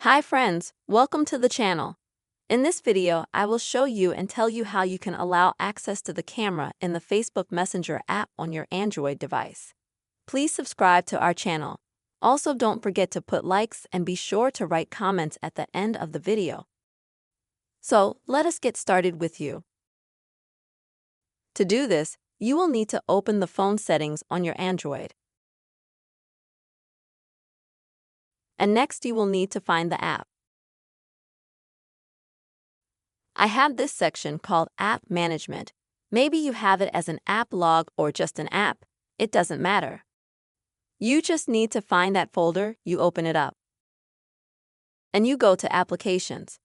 Hi friends, welcome to the channel. In this video, I will show you and tell you how you can allow access to the camera in the Facebook Messenger app on your Android device. Please subscribe to our channel. Also, don't forget to put likes and be sure to write comments at the end of the video. So, let us get started with you. To do this, you will need to open the phone settings on your Android. And next you will need to find the app. I have this section called App Management. Maybe you have it as an app log or just an app. It doesn't matter. You just need to find that folder, you open it up. And you go to Applications.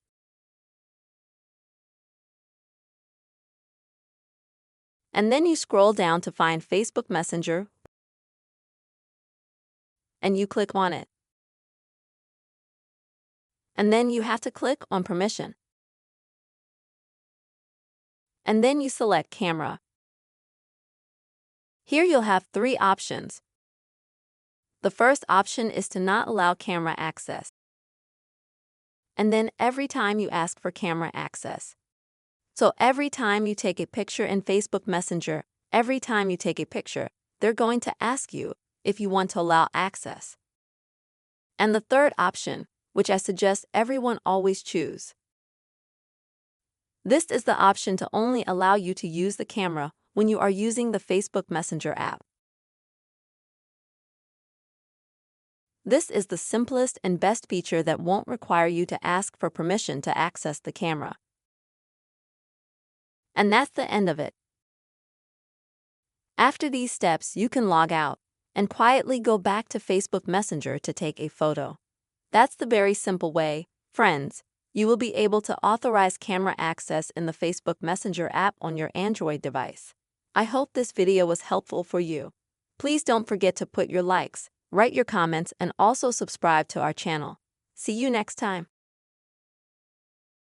And then you scroll down to find Facebook Messenger. And you click on it. And then you have to click on Permission. And then you select Camera. Here you'll have three options. The first option is to not allow camera access. And then every time you ask for camera access. So every time you take a picture in Facebook Messenger, every time you take a picture, they're going to ask you if you want to allow access. And the third option, which I suggest everyone always choose. This is the option to only allow you to use the camera when you are using the Facebook Messenger app. This is the simplest and best feature that won't require you to ask for permission to access the camera. And that's the end of it. After these steps, you can log out and quietly go back to Facebook Messenger to take a photo. That's the very simple way, friends. You will be able to authorize camera access in the Facebook Messenger app on your Android device. I hope this video was helpful for you. Please don't forget to put your likes, write your comments, and also subscribe to our channel. See you next time.